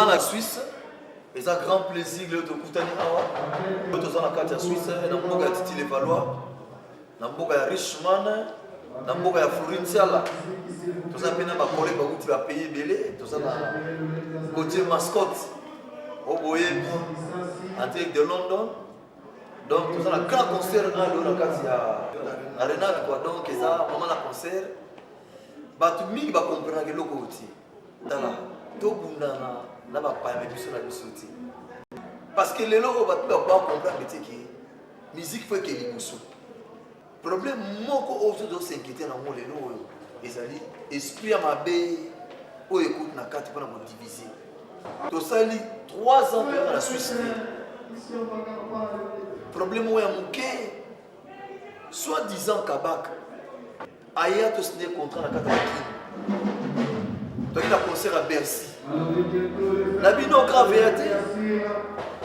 la Suisse, et ça grand plaisir de Koutani Awa. Nous sommes dans la carte Suisse, nous sommes à Titi Levallois, nous sommes à Richmond, nous sommes à Florentia. Nous sommes à collègue qui va payer Belé, nous sommes à côté mascotte, au Boyebi, en direct de London. Donc nous sommes à un grand concert dans la carte Arena, donc ça, maman la concert. Tout le monde va comprendre que l'eau est là. Tout le monde n'a pas de parce que les gens ne vont pas comprendre que la musique fait que les gens. Le problème, c'est que s'inquiéter dans le monde, c'est l'esprit à ma baie, où écoute la carte pour nous diviser. Tout ça, 3 ans dans la Suisse. Le problème, c'est que, soi-disant, Kabak, ailleurs, tout ce n'est contre la carte de la donc il a concert à Bercy. La vie non grave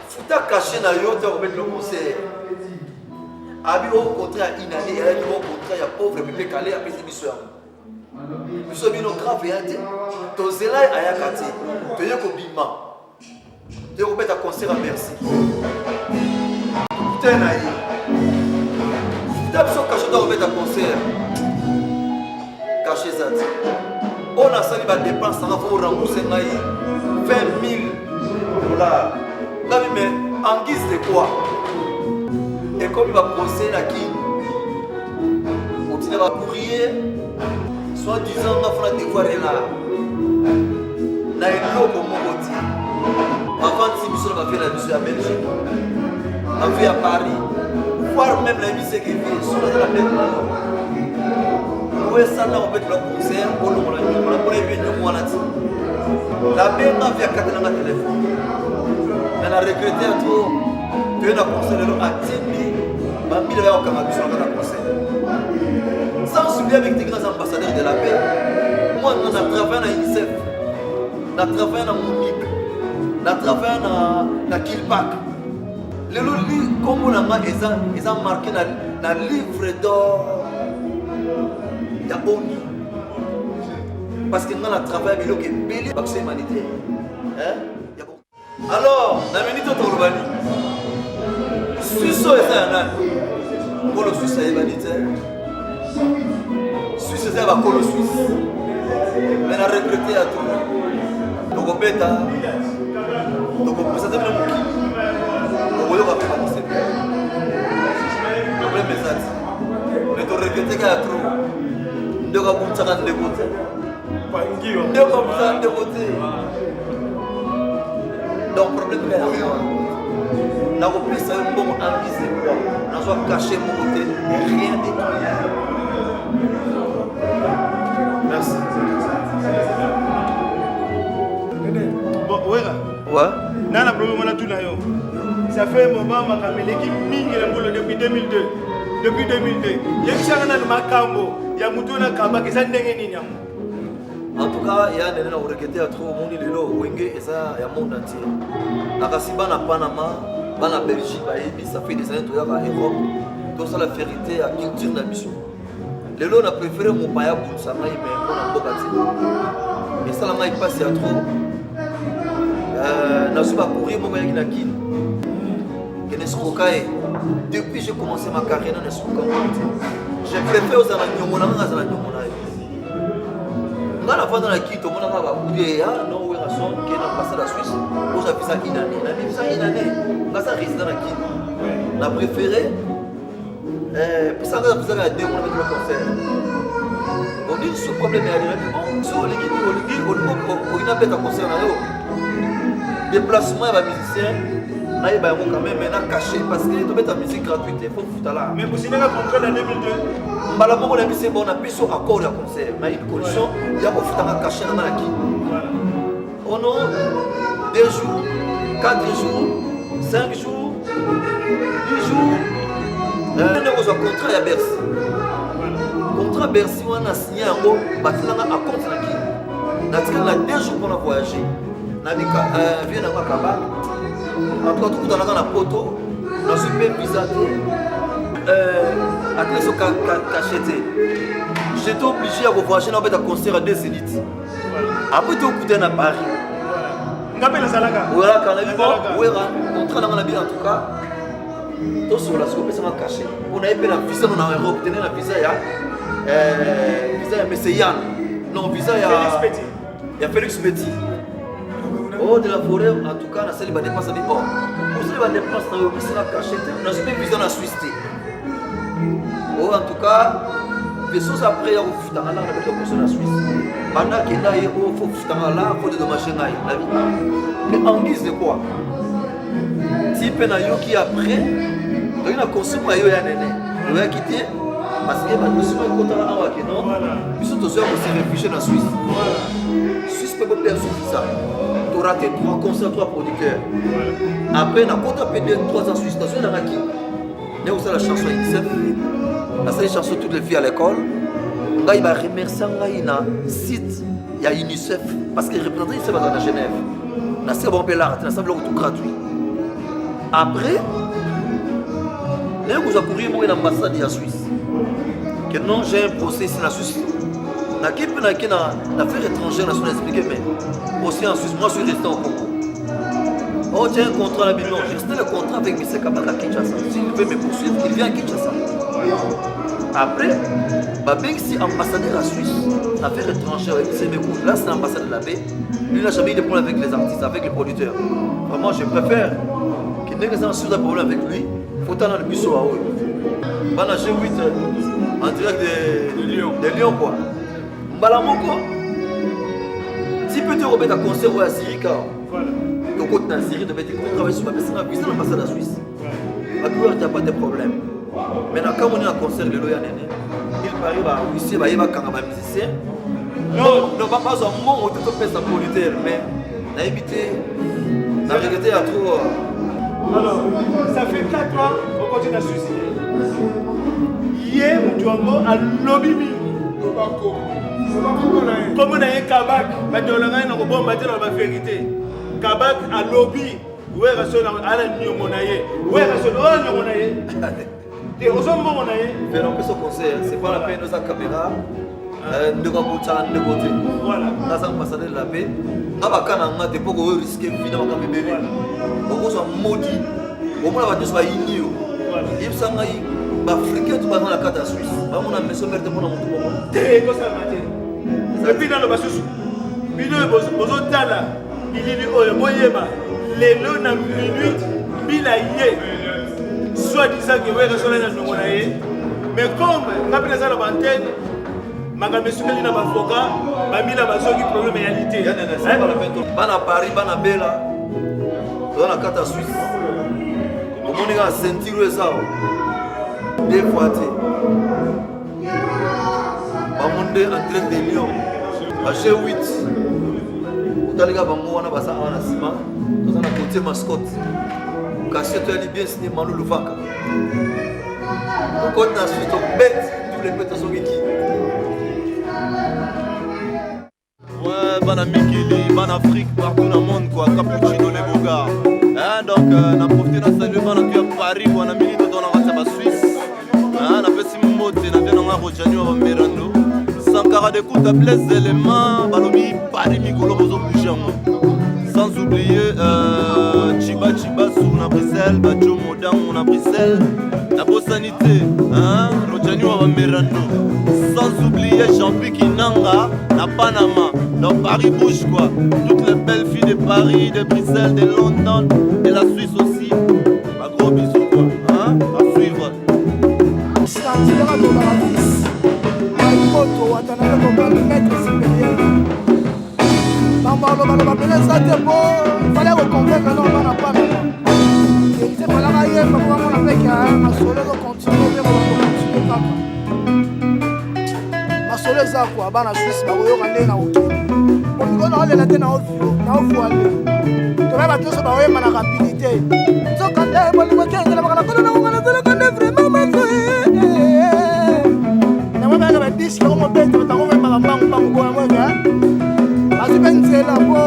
faut cacher dans le haut mettre le concert. Abi au contraire une année, il y a au contraire il y a pauvre bébé calé après des missions. Missions non grave to zela ayakati. To yeko bima. Tu vas mettre un concert à Bercy. Putain naï. Tu as besoin cacher dans mettre un concert. Cacher ça. On a sali des dépenses, on a fait rembourser 20 000 $. Là, mais en guise de quoi? Et comme il va procéder à qui? On tient à courrier, soit disant on va faire des devoirs là. Là, il y a l'eau comme on dit. Avant de se faire la mission à Belgique, on va à Paris, voire même la mission qui vient sur la tête. Oui, ça là, on peut être le concert, on a bien la bête n'a fait qu'à la téléphone. Elle a regretté à trop que le concert de l'eau a tenu, mais il y a aucun abus sur le concert. Sans oublier avec des grands ambassadeurs de la paix, moi, on a travaillé à l'UNICEF, on a travaillé à Monique, on a travaillé à Kilpak. Les livres, comme on a marqué dans le livre d'or. Il y a ONU. Parce que nous avons travaillé avec le Bélé, l'accès humanitaire. Alors, dans la minute de l'Urbani, Suisse est un pour le Suisse humanitaire. Suisse est un pour le Suisse. Mais la retraité à tout. Donc on peut être. Donc on peut s'attendre à un bouquin. Donc on va faire un conseil. Le problème est ça. Mais on retraité qu'à trop. De quoi vous ça de côté. De quoi vous ça de côté. Donc problème est là. N'a pas plus ça un bon envie quoi. N'a soit caché mon côté rien de tout. Merci. Bon, ouais. Ouais. N'a pas problème là tout là yo. Ça fait un moment ma caméra qui mingi le boulot depuis 2002. Depuis 2002. Il y a ça dans le Macambo. Il y a Moutouna Kaba qui s'en dégaine ni nyam. En tout cas, il y a des gens qui ont regretté à trop mon île Wenge et ça il y a monde entier. La Kasiba na Panama, na Belgique, ça fait des années que en Europe. Tout ça la vérité à culture na mission. Les gens ont préféré mon paya pour ça mais on a beaucoup de et ça la maille passe à trop. Na suba courir mon gars na kin. Depuis que j'ai commencé ma carrière dans les Souka, j'ai préféré aux Ananyomona. Dans la fin de la quitte, on a dit non, oui, qui est passé la Suisse. Moi, j'ai fait ça une année. On a fait ça une année. On a ça résidé dans la quitte. On a préféré. Puis ça, on a fait ça à 2 mois avec le concert. On dit ce problème est arrivé. Bon, sur les guides, on a fait un concert. Déplacement, il y a des musiciens. Là, il y a quand même maintenant caché parce que tu mets ta musique gratuite, il faut foutre là. Mais vous savez qu'on fait en 2002. Malheureusement, on a mis bon, on a plus accord de concert. Mais une condition, il y a un foutre caché dans la qui. On a 2 jours, 4 jours, 5 jours, 10 jours. On a un contrat à Bercy. Contrat Bercy, on a signé un mot, on a compte la qui. On a 2 jours pour voyager. On a vu un Kabak. En tout cas, dans la poto, dans ce pays bizarre, à cause de cacheté, j'étais obligé de voyager dans un concert à 2 élites. Après, tu es au à Paris. Ngapela Salaka. Voilà, quand on a vu, contrat dans la vie en tout cas. Tout sur la scope, c'est caché. On a eu la visa en Europe, on a la visa ya Monsieur Yann. Non, visa ya Félix Petit. Oh, de la forêt, en tout cas, on a celle qui va dépenser avec or. Pour celle qui va dépenser dans le pays, c'est caché. On a une visa dans la Suisse. Oh, en tout cas, les choses après, on fait dans la Suisse. Pendant qu'il y a il faut faire là, il faut dédommager la vie. Mais en guise de quoi? Si il y a qui après, il y a un consommé qui a quitté. Parce que les consommés qui ont été non, ils sont tous réfugiés dans la Suisse. La Suisse peut pas perdre son visa. Tu auras tes 3 concerts, 3 producteurs. Après, quand tu as payé 3 ans en Suisse, tu as qui? Il y a aussi la chanson INSEF. La seule chanson toutes les filles à l'école. Il va remercier le site de UNICEF parce qu'il représente UNICEF à Genève. Il y a un peu l'art, il y a un tout gratuit. Après, vous avez couru à l'ambassade de la Suisse. Que non, j'ai un procès ici en Suisse. Dans l'affaire étrangère, on a expliqué, mais aussi en Suisse, moi je suis resté au Congo. Oh, j'ai un contrat à la Bible. J'ai resté le contrat avec M. Kabak à Kinshasa. S'il veut me poursuivre, il vient à Kinshasa. Après, même si ambassadeur à Suisse, affaires étrangères avec M. Mekou, là c'est l'ambassadeur de la baie, lui n'a jamais eu de problème avec les artistes, avec les producteurs. Vraiment, je préfère qu'il n'ait que ça un problème avec lui, il faut aller dans le bus à haut. Pendant G8, en direct de Lyon, quoi. Mbalamoko, si peut te remettre à concert à Syrie, car le côté dans Syrie, tu travailler sur ma personne à l'ambassade de la Suisse. La plupart, il n'y a pas de problème. Maintenant, quand on est en concert, il arrive à Russie, il va y avoir un musicien. Non, pas un moment où tu peux faire sa politique, mais on a évité, on a regretté à trop. Alors, ça fait 4 ans qu'on continue à se suicider. Hier, nous avons un lobby. Comme on a un Kabak, on a une vérité. Kabak a lobby. Où est-ce que on a un Nyomonaye? Où est-ce que on a un Nyomonaye? Et aux hommes, on a un peu ce conseil, c'est pas la peine de sa caméra. De côté. Voilà. Là, c'est l'ambassadeur de la paix. On va risquer finalement quand même. On va maudit. Au moins, on va dire soit igno. Il me semble que les Africains sont dans la carte à Suisse. On a mis ce merde pour nous. Et puis dans le bas sous. Puis nous, aux autres là, il dit oh, moyema. Les lots na minute, bilaye. Soit disant que ouais, reste là dans le mais comme on a pris ça dans l'antenne. Magame Soukeli na avocat, Mamila Bazoki problème réalité. Bana Paris, Bana Bella, dans la carte Suisse. On a ceinture ça. Deux fois. On a en train de Lyon. À G8. Vous allez voir, on a passé à Ciment. Nous avons côté mascotte. Caché, tu as bien signé Malou Louvaka. Au côté de la Suisse, on bête tous les bêtes sont qui. Ouais, ban Mikili, ban Afrique, partout dans le monde, quoi. Cappuccino, les beaux gars. Donc, on a profité de saluer ban à Paris, on a mis dans la Suisse. On a fait si mots, on a bien dans la Rojani, on va Mirando. Sankara de coups, à Blaise éléments, Balobi, Paris, Mikolo, Bozo, Bouchamo. Sans oublier Chiba, on a Bruxelles, Badjo, Modam, on a Bruxelles. La beau sanité, Rojani, on va Mirando. Sans oublier Jean-Pic Inanga, la Panama, dans Paris bouge quoi. Toutes les belles filles de Paris, de Bruxelles, de London, de la Suisse aussi. Un gros bisou quoi, à suivre. Il fallait reconvaincre non, on n'a pas. C'est pas la raille, on a fait qu'il y a un solo de continuer, on va continuer. Solo eza kwa bana Suisse bakoyoka nde na okili olingo na olela te na ovuale tobe bato nyonso baoyemba na rapidité nzoka nde bolingo kengela bakana kono na ngana zelaka nde vraiment mazoe nango bayaka badiske yango mobete batango oyembaka mbangu bona moyeka bazwi mpe nzela po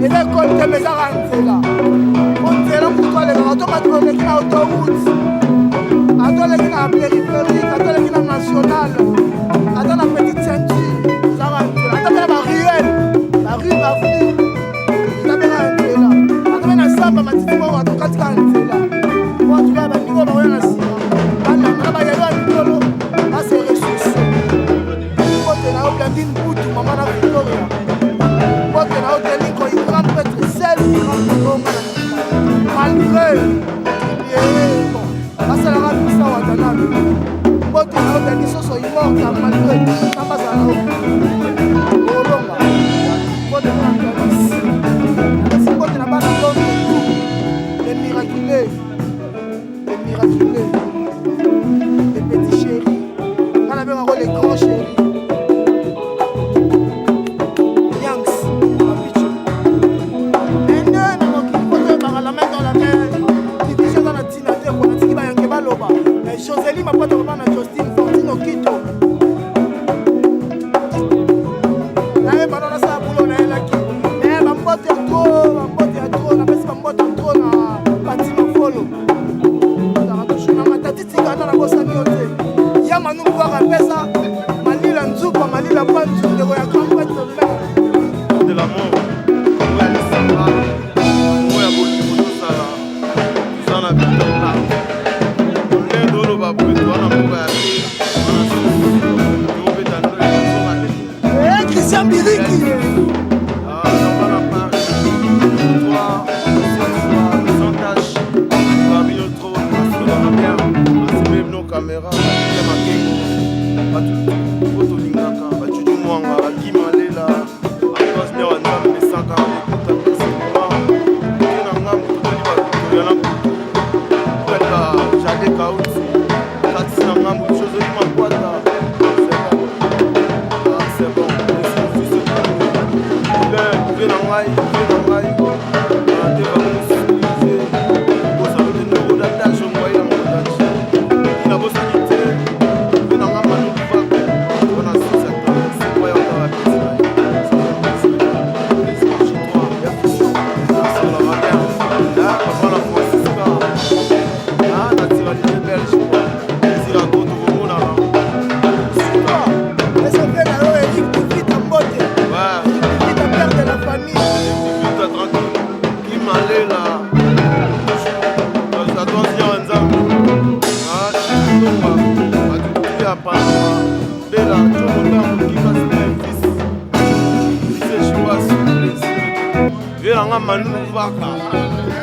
eza ekoli te bezaka nzela po nzela motu alekaka tokati oleki na autoroute atoleki na périphérique atoleki na nationale ata na petite ceinture ozaka nzela ata mpe na baruelle barue bavenu katika nzela watu kama ndiko bawe na sima bana kama yalo ndolo ase ressources pote na Blandine Boutou maman na Victoria pote na hôtel ko il grand prêtre seul malgré bon asa la rabisa watana pote na hôtel soso imorta malgré kama sana olonga pote na pote na bana les miraculés, les petits chéris, on avait encore les grands chéris. Yanks, et nous, on a la main dans la main, division dans la tinateur, on a dit qu'il va y avoir un loba. Mais Josélie m'a pas de repas, Justine, Fortino, Quito. Là, pendant la salle, on a la qui. Mais ma pote est trop, on a fait ma pote trop là. Ya manu kwa pesa malila nzupa malila panzu ndeko ya kamba de la mort ouais le samba ouais boli sala sana bitona le dolo ba bwetwa na mboka ya yo beta ndole na Christian Biriki caméra otolingaka bacucu mwanga bakimalela akosne wanzambe mesaka ekuta pesinema na ngambu totoli batoyana kutalika jade kauti katisi na ngambu chozoli makwata c'est bon ve na ngai ate bamosulize bosalote ndoko datasho ngwai na modaci na bosanité na ngamba ndupa ona sisa kwa ya kwa pesa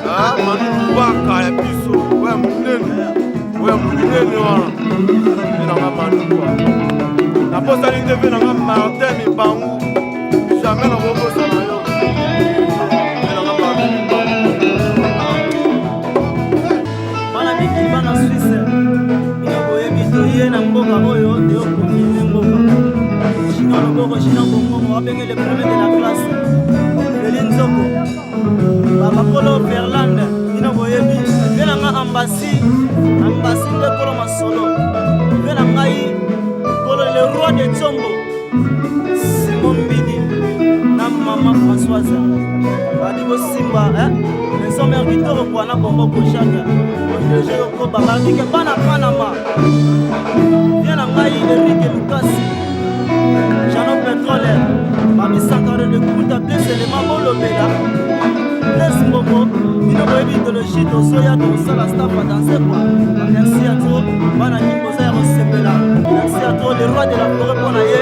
manuvaka ya biso oya monene wana enanga manuva naposani te mpe nanga Martin Mibangu jamais nakokosa na yo enanga Martin Mibangu bana mikili bana Suisse bino boyebi toye na mboka oyo toyokonine mboka chino loboko chino bongomo babenge le premier de la classe Elinzoko bakolo Berlande bino boyebi mpe nanga ambasi nde kolo masolo mpe na ngai kolo le roi de Tsombo Simon Mbidi na mama Françoise badi bosimba maison mère Kitoko kwana bombo koshaka ojeje ko babandike bana Panama mpe na ngai Eric Lucas Jano Petrole Mami Sankare de Kuta Blesse les Mamolo Bela Blesse Momo Bino Boebi Idéologie Tosoya Tosala Staff à danser quoi. Merci à toi Bana Kimboza ya Rosebela Merci à toi le roi de la forêt pour naye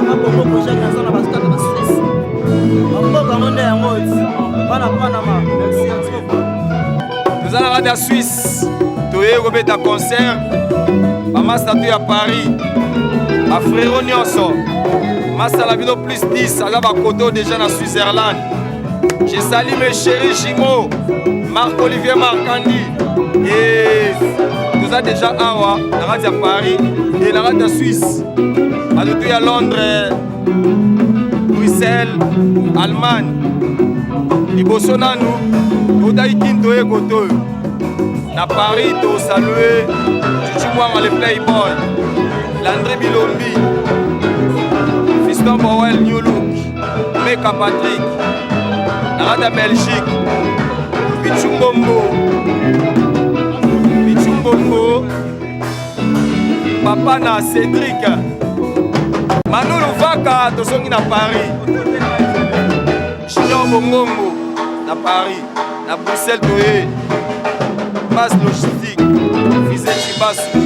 Mabomo Projet Nazana Baskata Bassis Mamboka Monde ya Moïse Bana Panama Merci à toi Nous allons à la Suisse Toye Robeta concert Mama statue à Paris à Frérot Nyonso Masala Bino plus 10 à la Bakoto déjà dans Switzerland. Je salue mes chéris Jimo, Marc-Olivier Marcandi et nous avons déjà Awa, la radio à Paris et la radio à Suisse. À tout à Londres, Bruxelles, Allemagne. Liboso nanu, Odaï Kinto et Goto. Na Paris, to saluer Chuchumwanga le Playboy, Landré Bilombi. Fiston Powell, New Look, Meka Patrick, Narada Belgique, Bichumbombo, Papa na Cédric, Manoulou Vaka, Tosongi na Paris, Chino Bongongo, na Paris, na Bruxelles, Toé, base logistique Fizé Chibasu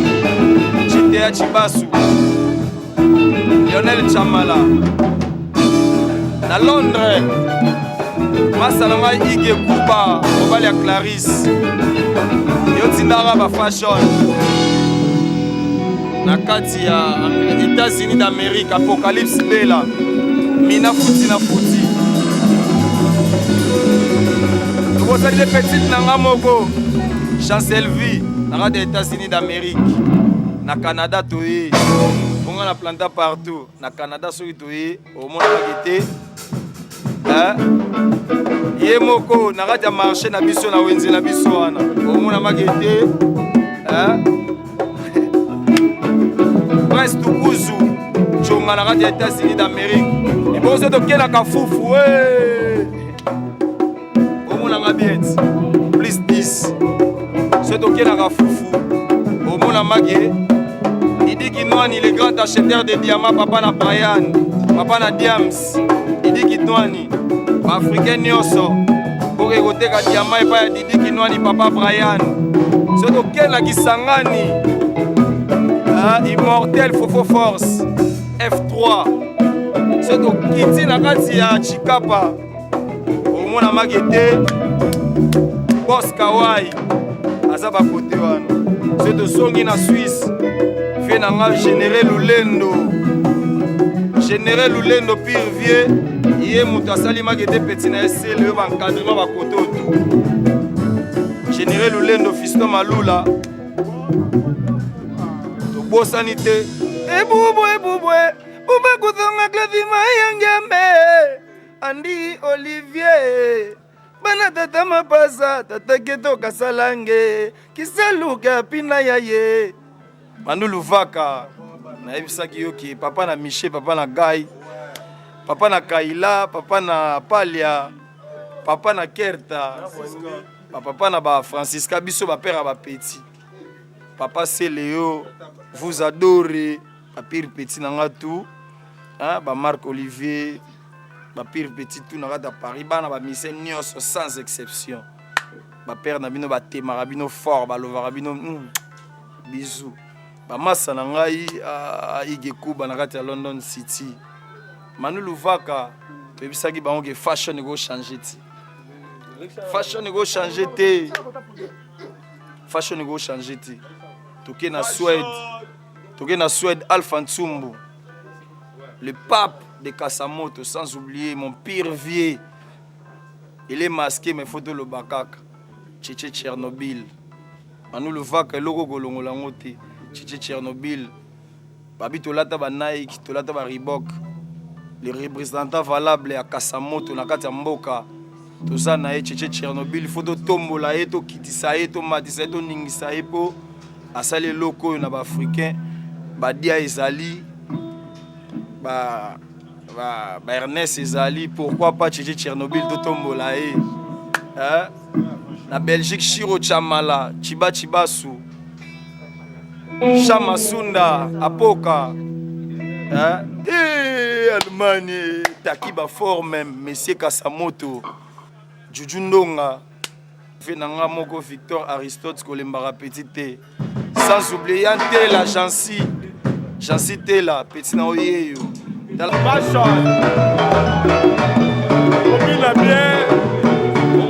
GTA Chibasu Lionel Chamala na Londres masala ngai Ige Kuba mobali ya Clarisse yotindaka ba fashion na kati ya États-Unis d'Amérique Apocalypse Bella Mina Futi na Futi tokosali de petite nanga moko Chancel Vie na kati ya États-Unis d'Amérique na Canada toye bonga na planta partout na Canada soki toye omonaka te ye moko na kati ya marché na biso na wenze na biso wana omonamaki te Prince Tukuzu Chonga na kati ya États-Unis d'Amérique iboso tokelaka fufu omonanga bien plus 10 so tokelaka fufu omonamaki Idi Kinwani le grand acheteur de diamants papa na Brian papa na Diams Idi Kinwani Africain nyonso oke koteka diamant epa ya Didi Kinwani papa Brian so tokela kisangani Immortel Fofo Force F3 so tokiti na kati ya Chikapa omona makete Boss Kawai aza bakote wana so tosongi na Suisse fe na nga Général Lulendo pire vieux Iye mutu asali makete petit na esele yo bankadrement bakote otu Général Lulendo Fiston Malula tobosani te ebubwe ube kuzonga klazima yangembe Andi Olivier bana tata mapasa tata keto kasalange kisaluka pina yaye Mandulu Vaka nayebisaki yoki papa na Miché papa na Gai papa na Kaila papa na Palia papa na Kerta papa na ba Francisca biso ba père ba petit papa c'est Léo vous adorez ba pire petit na ngatu ba Marc Olivier ba pire petit tout na rata Paris bana ba mise nyos sans exception ba père na bino ba temara bino fort ba lovara bino bisous ba massa na ngai Ige Kuba na kati ya London City Mandulu Vaka tebisaki bango ke fashion go changer ti fashion go changer te toke na Suède Alpha Ntsumbu le pape de Kasamoto sans oublier mon pire vieux il est masqué mais photo le bakaka Tchétché Tchernobyl Mandulu Vaka loko golongola ngote Tchétché Tchernobyl babi tolata ba Nike tolata ba Reebok les représentants valables à Kasamoto na kati ya mboka toza na ye Tchétché Tchernobyl photo tombola ye to kitisa ye to matisa ye to ningisa ye po asali loko na ba africain ba dia ezali ba Ernest ezali pourquoi pas Tchétché Tchernobyl to tombola ye na Belgique Chiro Chamala Chibasu Chamasunda Apoka Allemagne Takiba fort même Monsieur Kasamoto Juju Ndonga Venanga Moko Victor Aristote Kolembara Petite sans oublier Tela Jansi Tela Petit na oyeyo dans la fashion Komina bien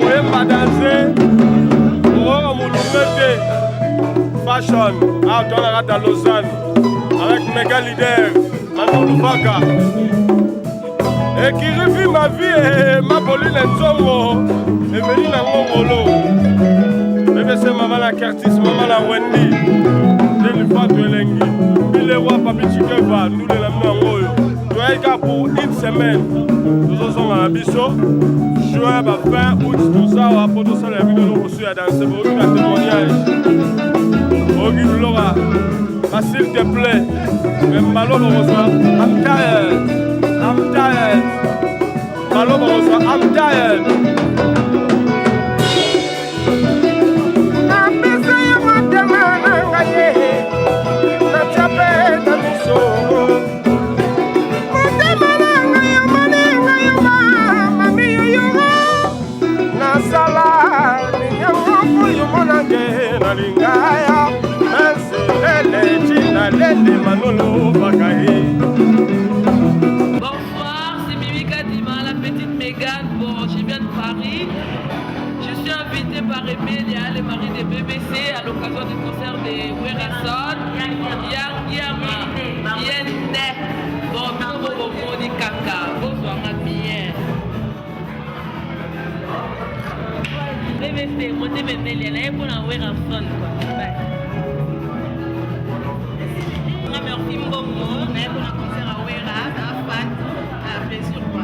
Oyemba danser Oronga mulumete fashion ah toi la à Lausanne avec méga leader Mandulu Vaka et qui revit ma vie et ma boline nzongo et veni na ngongolo bébé c'est maman la Curtis maman la Wendy de l'Ifato elengi bile wa papi chikeva nous de la ngoyo toi pour une semaine nous sommes à biso juin ba fin août tout ça wa poto ça la vidéo reçu à danser pour une témoignage Ogi Laura s'il te plaît même malo reçoit I'm tired malo reçoit I'm tired Nasala, Lolo Bakaye. Bonsoir, c'est Mimi Kadima, la petite Mégane. Bon, je viens de Paris. Je suis invitée par Emilia, le mari de BBC, à l'occasion du concert de Werason. Yama, Yende. Bon, Bobo, Di Kaka. Bonsoir, ma bien. BBC, moi, c'est Emilia, là, il faut en Werason, quoi. Merci beaucoup. On a un concert à Wera, à Fat, à Blessure, quoi.